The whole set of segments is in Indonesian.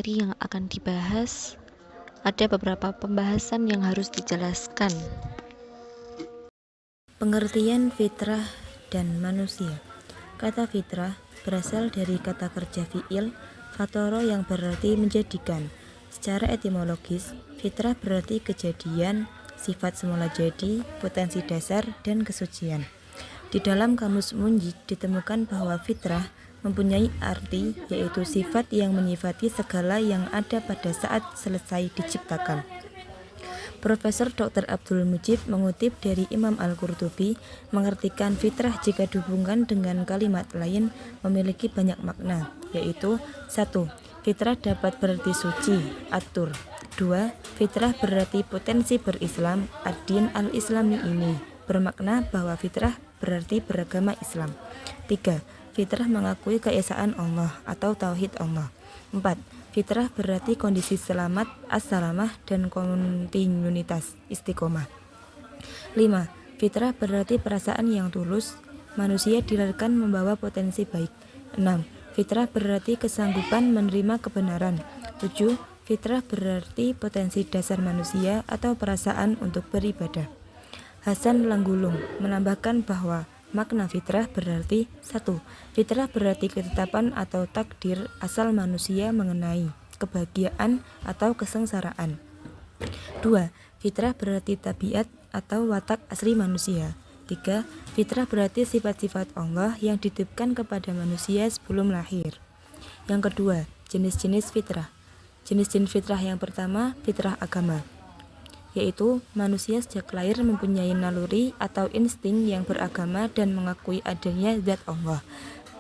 materi yang akan dibahas, ada beberapa pembahasan yang harus dijelaskan. Pengertian fitrah dan manusia. Kata fitrah berasal dari kata kerja fi'il, fatoro yang berarti menjadikan. Secara etimologis, fitrah berarti kejadian, sifat semula jadi, potensi dasar, dan kesucian. Di dalam kamus Munjid ditemukan bahwa fitrah mempunyai arti yaitu sifat yang menyifati segala yang ada pada saat selesai diciptakan. Profesor Dr. Abdul Mujib mengutip dari Imam Al-Qurtubi mengartikan fitrah jika dihubungkan dengan kalimat lain memiliki banyak makna, yaitu 1. Fitrah dapat berarti suci, atur. 2. Fitrah berarti potensi berislam, ad-din al-islami ini, bermakna bahwa fitrah berarti beragama Islam. 3. Fitrah mengakui keesaan Allah atau tauhid Allah. 4. Fitrah berarti kondisi selamat, as-salamah, dan kontinuitas, istiqomah. 5. Fitrah berarti perasaan yang tulus, manusia dilahirkan membawa potensi baik. 6. Fitrah berarti kesanggupan menerima kebenaran. 7. Fitrah berarti potensi dasar manusia atau perasaan untuk beribadah. Hasan Langgulung menambahkan bahwa makna fitrah berarti 1. Fitrah berarti ketetapan atau takdir asal manusia mengenai kebahagiaan atau kesengsaraan. 2. Fitrah berarti tabiat atau watak asli manusia. 3. Fitrah berarti sifat-sifat Allah yang dititipkan kepada manusia sebelum lahir. Yang kedua, jenis-jenis fitrah. Jenis-jenis fitrah yang pertama, fitrah agama, yaitu manusia sejak lahir mempunyai naluri atau insting yang beragama dan mengakui adanya zat Allah.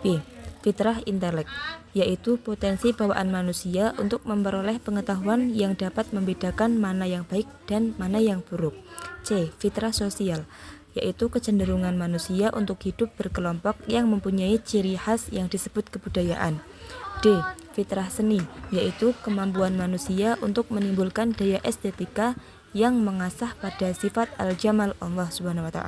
B. Fitrah intelek, yaitu potensi bawaan manusia untuk memperoleh pengetahuan yang dapat membedakan mana yang baik dan mana yang buruk. C. Fitrah sosial, yaitu kecenderungan manusia untuk hidup berkelompok yang mempunyai ciri khas yang disebut kebudayaan. D. Fitrah seni, yaitu kemampuan manusia untuk menimbulkan daya estetika yang mengasah pada sifat al-jamal Allah SWT.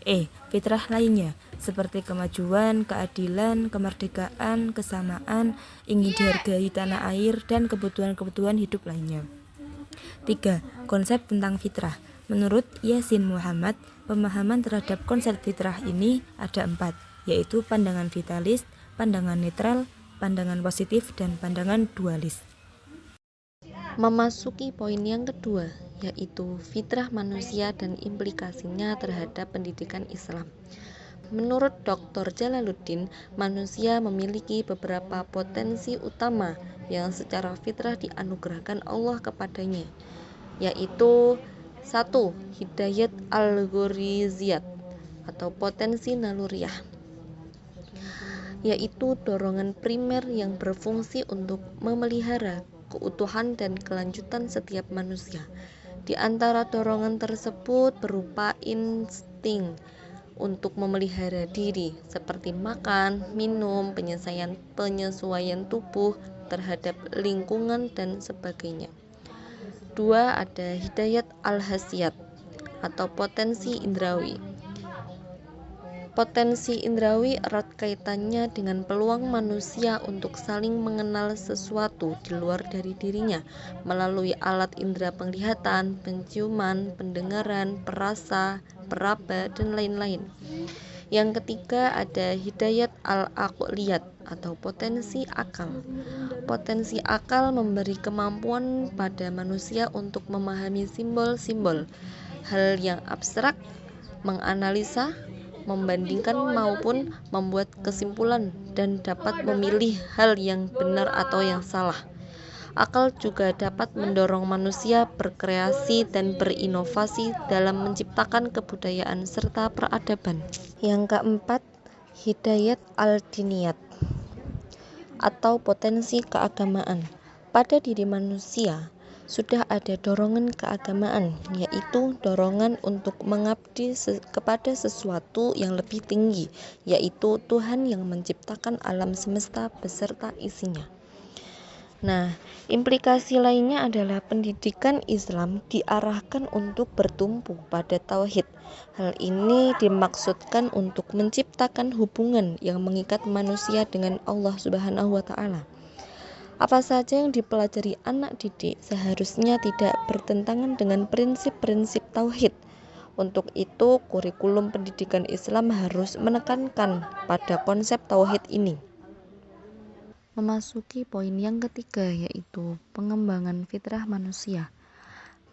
E. Fitrah lainnya, seperti kemajuan, keadilan, kemerdekaan, kesamaan, ingin dihargai tanah air, dan kebutuhan-kebutuhan hidup lainnya. 3. Konsep tentang fitrah. Menurut Yasin Muhammad, pemahaman terhadap konsep fitrah ini ada 4, yaitu pandangan vitalis, pandangan netral, pandangan positif, dan pandangan dualis. Memasuki poin yang kedua, yaitu fitrah manusia dan implikasinya terhadap pendidikan Islam. Menurut Dr. Jalaluddin, manusia memiliki beberapa potensi utama yang secara fitrah dianugerahkan Allah kepadanya, yaitu 1. Hidayat al-ghoriziyat atau potensi naluriah, yaitu dorongan primer yang berfungsi untuk memelihara keutuhan dan kelanjutan setiap manusia. Di antara dorongan tersebut berupa insting untuk memelihara diri seperti makan, minum, penyesuaian tubuh terhadap lingkungan dan sebagainya. 2. Ada hidayat al-hasiyat atau potensi indrawi. Potensi indrawi erat kaitannya dengan peluang manusia untuk saling mengenal sesuatu di luar dari dirinya melalui alat indera penglihatan, penciuman, pendengaran, perasa, peraba, dan lain-lain. Yang ketiga ada hidayat al-aqliyat atau potensi akal. Potensi akal memberi kemampuan pada manusia untuk memahami simbol-simbol, hal yang abstrak, menganalisa, membandingkan maupun membuat kesimpulan, dan dapat memilih hal yang benar atau yang salah. Akal juga dapat mendorong manusia berkreasi dan berinovasi dalam menciptakan kebudayaan serta peradaban. Yang keempat, hidayat al-diniyat atau potensi keagamaan. Pada diri manusia sudah ada dorongan keagamaan, yaitu dorongan untuk mengabdi kepada sesuatu yang lebih tinggi, yaitu Tuhan yang menciptakan alam semesta beserta isinya. Nah, implikasi lainnya adalah pendidikan Islam diarahkan untuk bertumpu pada tauhid. Hal ini dimaksudkan untuk menciptakan hubungan yang mengikat manusia dengan Allah Subhanahu wa Ta'ala. Apa saja yang dipelajari anak didik seharusnya tidak bertentangan dengan prinsip-prinsip tauhid. Untuk itu, kurikulum pendidikan Islam harus menekankan pada konsep tauhid ini. Memasuki poin yang ketiga, yaitu pengembangan fitrah manusia.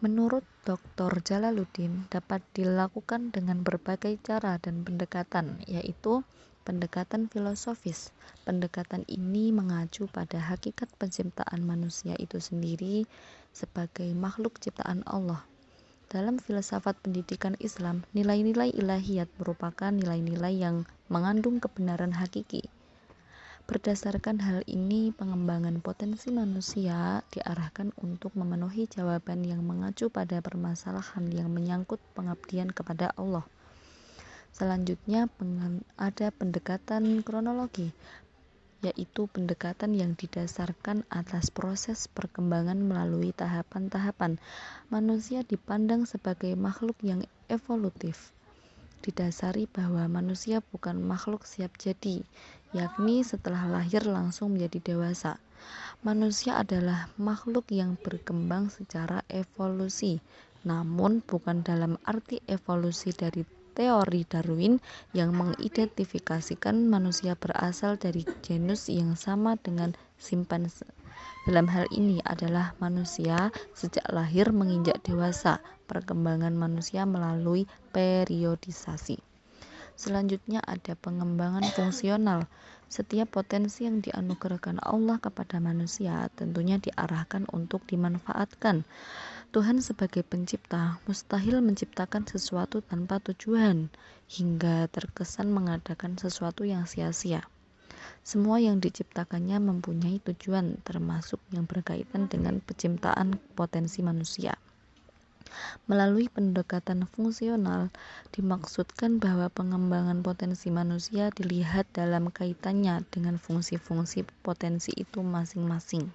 Menurut Dr. Jalaluddin, dapat dilakukan dengan berbagai cara dan pendekatan, yaitu pendekatan filosofis. Pendekatan ini mengacu pada hakikat penciptaan manusia itu sendiri sebagai makhluk ciptaan Allah. Dalam filsafat pendidikan Islam, nilai-nilai ilahiyat merupakan nilai-nilai yang mengandung kebenaran hakiki. Berdasarkan hal ini, pengembangan potensi manusia diarahkan untuk memenuhi jawaban yang mengacu pada permasalahan yang menyangkut pengabdian kepada Allah. Selanjutnya, ada pendekatan kronologi, yaitu pendekatan yang didasarkan atas proses perkembangan melalui tahapan-tahapan. Manusia dipandang sebagai makhluk yang evolutif, didasari bahwa manusia bukan makhluk siap jadi, yakni setelah lahir langsung menjadi dewasa. Manusia adalah makhluk yang berkembang secara evolusi, namun bukan dalam arti evolusi dari teori Darwin yang mengidentifikasikan manusia berasal dari genus yang sama dengan simpanse. Dalam hal ini adalah manusia sejak lahir menginjak dewasa, perkembangan manusia melalui periodisasi. Selanjutnya ada pengembangan fungsional. Setiap potensi yang dianugerahkan Allah kepada manusia tentunya diarahkan untuk dimanfaatkan. Tuhan sebagai pencipta mustahil menciptakan sesuatu tanpa tujuan, hingga terkesan mengadakan sesuatu yang sia-sia. Semua yang diciptakannya mempunyai tujuan, termasuk yang berkaitan dengan penciptaan potensi manusia. Melalui pendekatan fungsional, dimaksudkan bahwa pengembangan potensi manusia dilihat dalam kaitannya dengan fungsi-fungsi potensi itu masing-masing.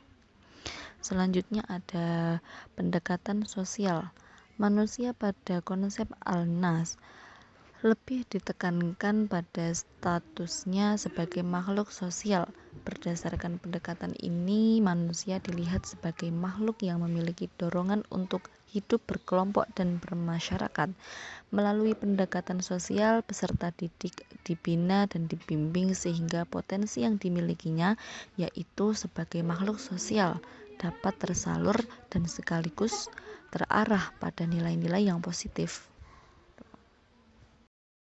Selanjutnya ada pendekatan sosial. Manusia pada konsep Al-Nas lebih ditekankan pada statusnya sebagai makhluk sosial. Berdasarkan pendekatan ini, manusia dilihat sebagai makhluk yang memiliki dorongan untuk hidup berkelompok dan bermasyarakat. Melalui pendekatan sosial, peserta didik dibina dan dibimbing sehingga potensi yang dimilikinya, yaitu sebagai makhluk sosial, dapat tersalur dan sekaligus terarah pada nilai-nilai yang positif.